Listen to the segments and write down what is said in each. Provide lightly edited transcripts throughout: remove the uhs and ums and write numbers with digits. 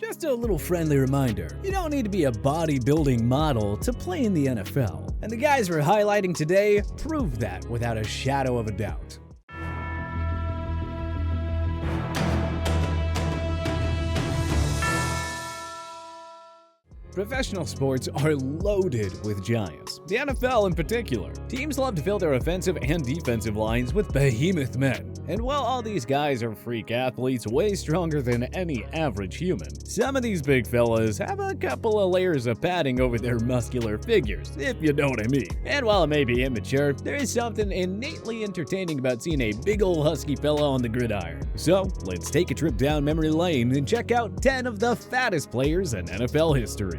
Just a little friendly reminder, you don't need to be a bodybuilding model to play in the NFL. And the guys we're highlighting today prove that without a shadow of a doubt. Professional sports are loaded with giants, the NFL in particular. Teams love to fill their offensive and defensive lines with behemoth men. And while all these guys are freak athletes way stronger than any average human, some of these big fellas have a couple of layers of padding over their muscular figures, if you know what I mean. And while it may be immature, there is something innately entertaining about seeing a big old husky fella on the gridiron. So, let's take a trip down memory lane and check out 10 of the fattest players in NFL history.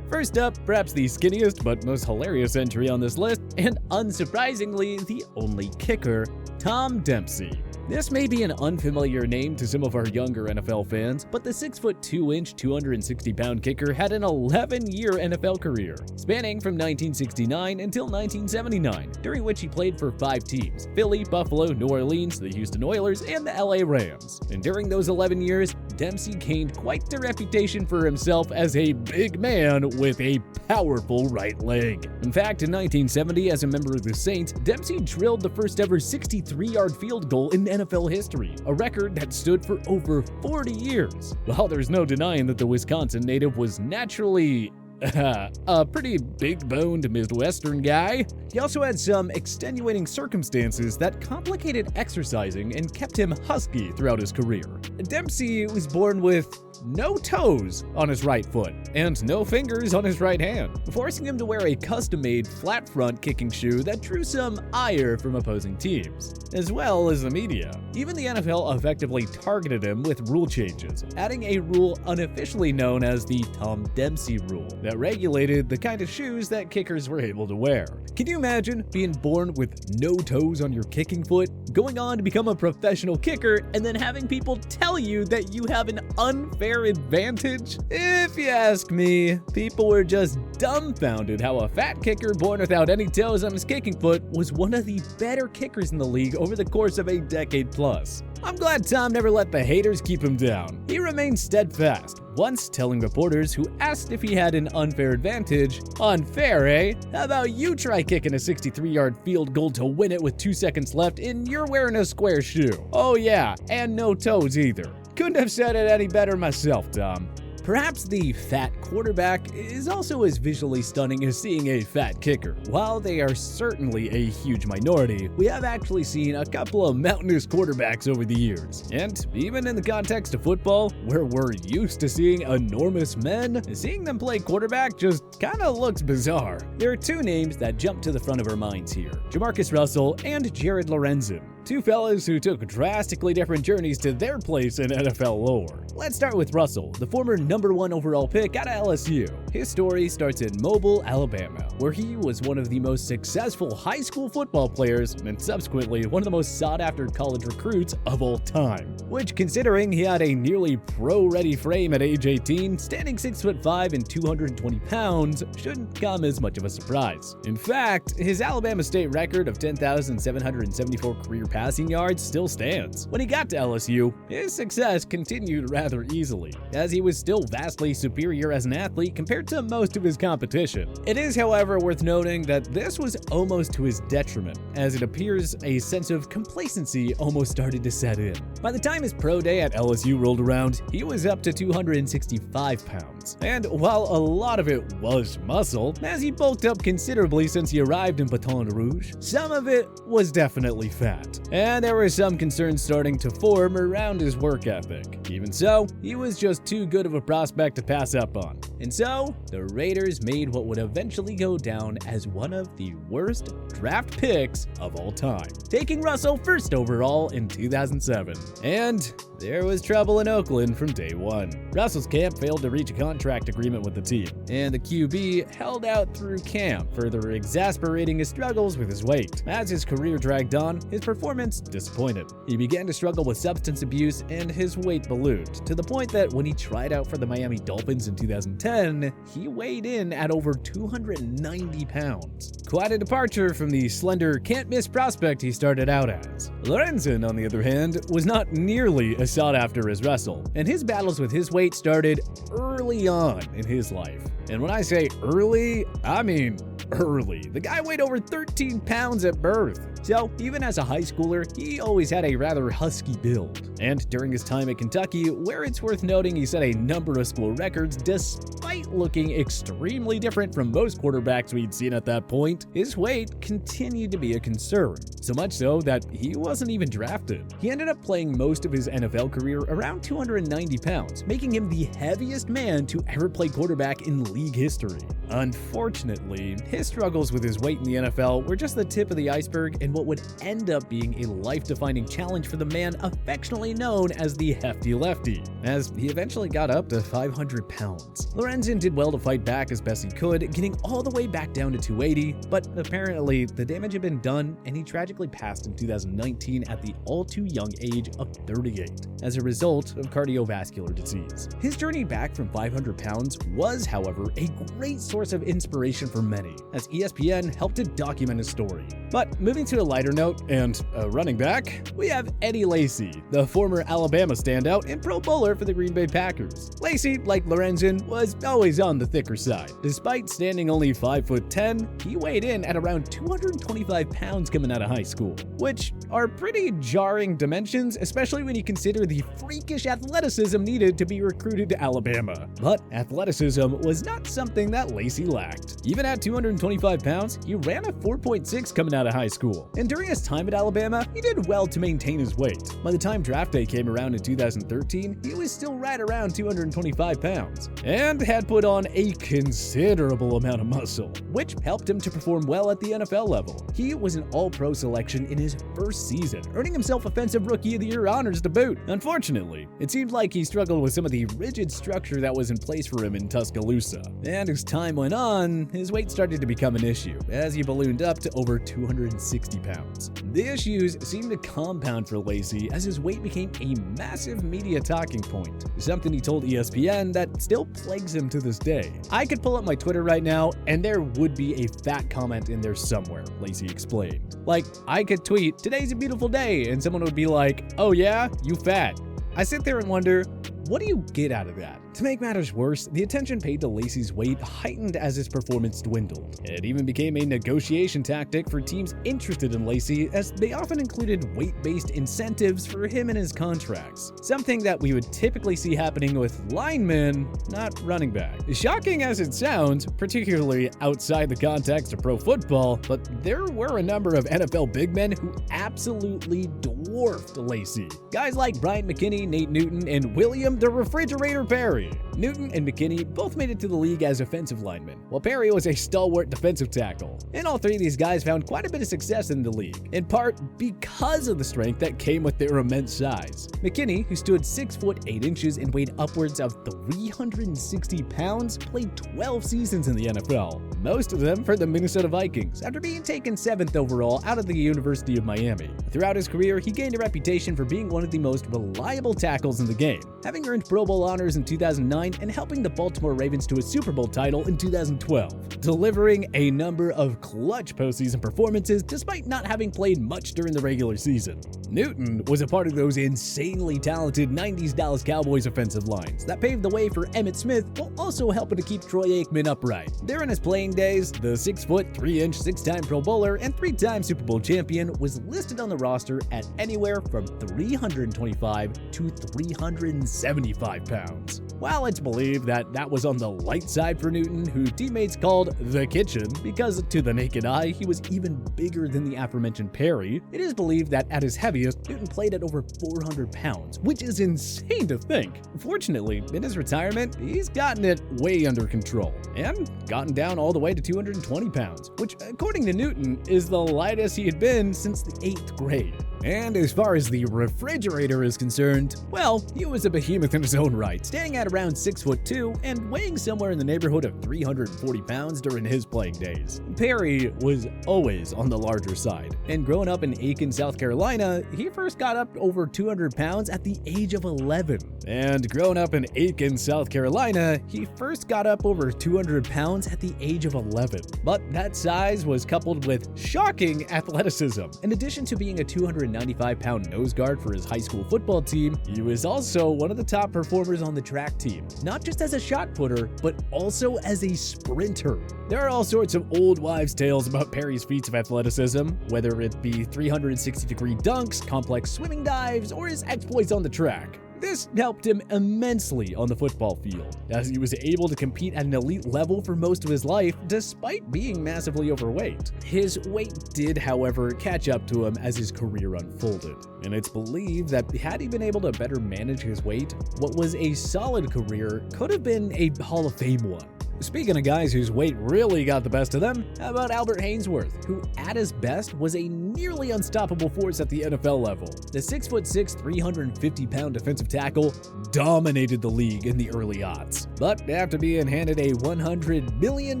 First up, perhaps the skinniest but most hilarious entry on this list, and unsurprisingly, the only kicker, Tom Dempsey. This may be an unfamiliar name to some of our younger NFL fans, but the 6'2", 260-pound kicker had an 11-year NFL career, spanning from 1969 until 1979, during which he played for 5 teams: Philly, Buffalo, New Orleans, the Houston Oilers, and the LA Rams. And during those 11 years, Dempsey gained quite the reputation for himself as a big man with a powerful right leg. In fact, in 1970, as a member of the Saints, Dempsey drilled the first ever 63-yard field goal in NFL history, a record that stood for over 40 years. While there's no denying that the Wisconsin native was naturally a pretty big-boned Midwestern guy, he also had some extenuating circumstances that complicated exercising and kept him husky throughout his career. Dempsey was born with no toes on his right foot and no fingers on his right hand, forcing him to wear a custom-made flat front kicking shoe that drew some ire from opposing teams, as well as the media. Even the NFL effectively targeted him with rule changes, adding a rule unofficially known as the Tom Dempsey rule that regulated the kind of shoes that kickers were able to wear. Can you imagine being born with no toes on your kicking foot, going on to become a professional kicker, and then having people tell you that you have an unfair advantage? If you ask me, people were just dumbfounded how a fat kicker born without any toes on his kicking foot was one of the better kickers in the league over the course of a decade plus. I'm glad Tom never let the haters keep him down. He remained steadfast, once telling reporters who asked if he had an unfair advantage, "Unfair, eh? How about you try kicking a 63-yard field goal to win it with 2 seconds left and you're wearing a square shoe? Oh yeah, and no toes either. Couldn't have said it any better myself, Tom." Perhaps the fat quarterback is also as visually stunning as seeing a fat kicker. While they are certainly a huge minority, we have actually seen a couple of mountainous quarterbacks over the years. And even in the context of football, where we're used to seeing enormous men, seeing them play quarterback just kinda looks bizarre. There are 2 names that jump to the front of our minds here: Jamarcus Russell and Jared Lorenzen. 2 fellas who took drastically different journeys to their place in NFL lore. Let's start with Russell, the former #1 overall pick out of LSU. His story starts in Mobile, Alabama, where he was one of the most successful high school football players and subsequently one of the most sought-after college recruits of all time. Which, considering he had a nearly pro-ready frame at age 18, standing 6'5" and 220 pounds, shouldn't come as much of a surprise. In fact, his Alabama State record of 10,774 career passing yards still stands. When he got to LSU, his success continued rather easily, as he was still vastly superior as an athlete compared to most of his competition. It is, however, worth noting that this was almost to his detriment, as it appears a sense of complacency almost started to set in. By the time his pro day at LSU rolled around, he was up to 265 pounds. And while a lot of it was muscle, as he bulked up considerably since he arrived in Baton Rouge, some of it was definitely fat. And there were some concerns starting to form around his work ethic. Even so, he was just too good of a prospect to pass up on. And so, the Raiders made what would eventually go down as one of the worst draft picks of all time, taking Russell first overall in 2007. And there was trouble in Oakland from day one. Russell's camp failed to reach a contract agreement with the team, and the QB held out through camp, further exasperating his struggles with his weight. As his career dragged on, his performance disappointed. He began to struggle with substance abuse, and his weight ballooned, to the point that when he tried out for the Miami Dolphins in 2010, 5'10", he weighed in at over 290 pounds. Quite a departure from the slender, can't-miss prospect he started out as. Lorenzen, on the other hand, was not nearly as sought after as Russell, and his battles with his weight started early on in his life. And when I say early, I mean early. The guy weighed over 13 pounds at birth. So, even as a high schooler, he always had a rather husky build. And during his time at Kentucky, where it's worth noting he set a number of school records despite looking extremely different from most quarterbacks we'd seen at that point, his weight continued to be a concern. So much so that he wasn't even drafted. He ended up playing most of his NFL career around 290 pounds, making him the heaviest man to ever play quarterback in league history. Unfortunately, his struggles with his weight in the NFL were just the tip of the iceberg in what would end up being a life-defining challenge for the man affectionately known as the Hefty Lefty, as he eventually got up to 500 pounds. Lorenzen did well to fight back as best he could, getting all the way back down to 280, but apparently the damage had been done and he tragically passed in 2019 at the all-too-young age of 38 as a result of cardiovascular disease. His journey back from 500 pounds was, however, a great source of inspiration for many, as ESPN helped to document his story. But moving to a lighter note, and a running back, we have Eddie Lacy, the former Alabama standout and Pro Bowler for the Green Bay Packers. Lacy, like Lorenzen, was always on the thicker side. Despite standing only 5'10", he weighed in at around 225 pounds coming out of high school, which are pretty jarring dimensions, especially when you consider the freakish athleticism needed to be recruited to Alabama. But athleticism was not something that Lacy lacked. Even at 225 pounds, he ran a 4.6 coming out of high school, and during his time at Alabama, he did well to maintain his weight. By the time draft day came around in 2013, he was still right around 225 pounds, and had put on a considerable amount of muscle, which helped him to perform well at the NFL level. He was an All-Pro selection in his first season, earning himself Offensive Rookie of the Year honors to boot. Unfortunately, it seemed like he struggled with some of the rigid structure that was in place for him in Tuscaloosa, and as time went on, his weight started to become an issue, as he ballooned up to over 260 pounds. The issues seemed to compound for Lacy as his weight became a massive media talking point, something he told ESPN that still plagues him to this day. I could pull up my Twitter right now, and there would be a fat comment in there somewhere, Lacy explained. Like, I could tweet, "Today's a beautiful day," and someone would be like, "Oh yeah, you fat." I sit there and wonder, what do you get out of that? To make matters worse, the attention paid to Lacy's weight heightened as his performance dwindled. It even became a negotiation tactic for teams interested in Lacy, as they often included weight-based incentives for him in his contracts, something that we would typically see happening with linemen, not running back. Shocking as it sounds, particularly outside the context of pro football, but there were a number of NFL big men who absolutely dwarfed Lacy. Guys like Bryant McKinnie, Nate Newton, and William the Refrigerator Perry. Newton and McKinney both made it to the league as offensive linemen, while Perry was a stalwart defensive tackle. And all three of these guys found quite a bit of success in the league, in part because of the strength that came with their immense size. McKinney, who stood 6 foot 8 inches and weighed upwards of 360 pounds, played 12 seasons in the NFL, most of them for the Minnesota Vikings, after being taken 7th overall out of the University of Miami. Throughout his career, he gained a reputation for being one of the most reliable tackles in the game, having earned Pro Bowl honors in 2009 and helping the Baltimore Ravens to a Super Bowl title in 2012, delivering a number of clutch postseason performances despite not having played much during the regular season. Newton was a part of those insanely talented 90s Dallas Cowboys offensive lines that paved the way for Emmitt Smith, while also helping to keep Troy Aikman upright. During his playing days, the 6 foot 3 inch 6-time Pro Bowler and 3-time Super Bowl champion was listed on the roster at anywhere from 325 to 375 pounds. While it's believed that that was on the light side for Newton, who teammates called the kitchen because to the naked eye he was even bigger than the aforementioned Perry, it is believed that at his heaviest, Newton played at over 400 pounds, which is insane to think. Fortunately, in his retirement, he's gotten it way under control and gotten down all the way to 220 pounds, which according to Newton is the lightest he had been since the 8th grade. And as far as the refrigerator is concerned, well, he was a behemoth in his own right, standing at around 6'2" and weighing somewhere in the neighborhood of 340 pounds during his playing days. Perry was always on the larger side, and growing up in Aiken, South Carolina, he first got up over 200 pounds at the age of 11. And growing up in Aiken, South Carolina, he first got up over 200 pounds at the age of 11. But that size was coupled with shocking athleticism. In addition to being a 295-pound nose guard for his high school football team, he was also one of the top performers on the track team, not just as a shot putter, but also as a sprinter. There are all sorts of old wives' tales about Perry's feats of athleticism, whether it be 360-degree dunks, complex swimming dives, or his exploits on the track. This helped him immensely on the football field, as he was able to compete at an elite level for most of his life despite being massively overweight. His weight did, however, catch up to him as his career unfolded, and it's believed that had he been able to better manage his weight, what was a solid career could have been a Hall of Fame one. Speaking of guys whose weight really got the best of them, how about Albert Haynesworth, who at his best was a nearly unstoppable force at the NFL level. The 6'6", 350-pound defensive tackle dominated the league in the early aughts. But after being handed a $100 million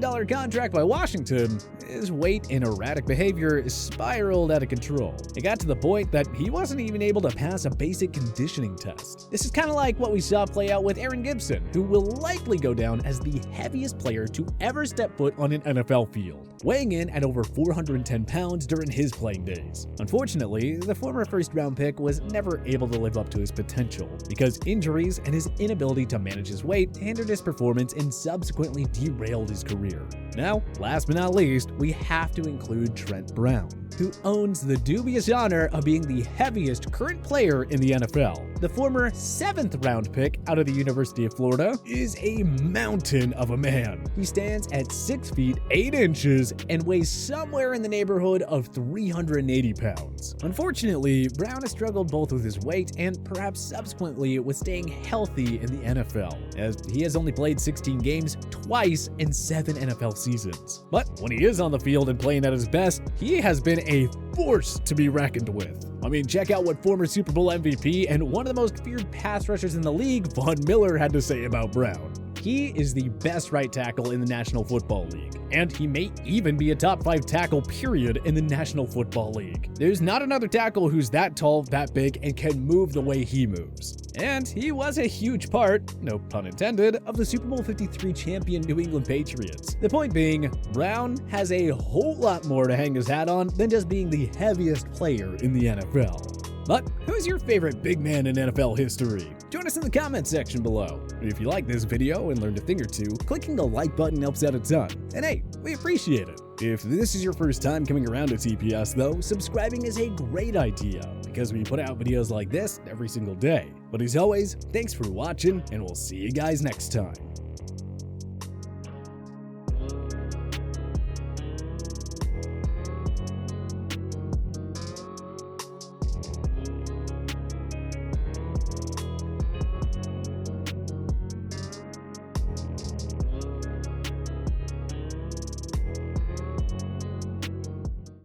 contract by Washington, his weight and erratic behavior spiraled out of control. It got to the point that he wasn't even able to pass a basic conditioning test. This is kind of like what we saw play out with Aaron Gibson, who will likely go down as the heaviest player to ever step foot on an NFL field, weighing in at over 410 pounds during his playing days. Unfortunately, the former first-round pick was never able to live up to his potential because injuries and his inability to manage his weight hindered his performance and subsequently derailed his career. Now, last but not least, we have to include Trent Brown, who owns the dubious honor of being the heaviest current player in the NFL. The former 7th-round pick out of the University of Florida is a mountain of a man. He stands at 6 feet 8 inches and weighs somewhere in the neighborhood of 380 pounds. Unfortunately, Brown has struggled both with his weight and perhaps subsequently with staying healthy in the NFL, as he has only played 16 games twice in 7 NFL seasons. But when he is on the field and playing at his best, he has been a force to be reckoned with. I mean, check out what former Super Bowl MVP and one of the most feared pass rushers in the league, Von Miller, had to say about Brown. He is the best right tackle in the National Football League, and he may even be a top 5 tackle period in the National Football League. There's not another tackle who's that tall, that big, and can move the way he moves. And he was a huge part, no pun intended, of the Super Bowl 53 champion New England Patriots. The point being, Brown has a whole lot more to hang his hat on than just being the heaviest player in the NFL. But who's your favorite big man in NFL history? Join us in the comments section below. If you like this video and learned a thing or two, clicking the like button helps out a ton. And hey, we appreciate it. If this is your first time coming around to TPS though, subscribing is a great idea because we put out videos like this every single day. But as always, thanks for watching and we'll see you guys next time.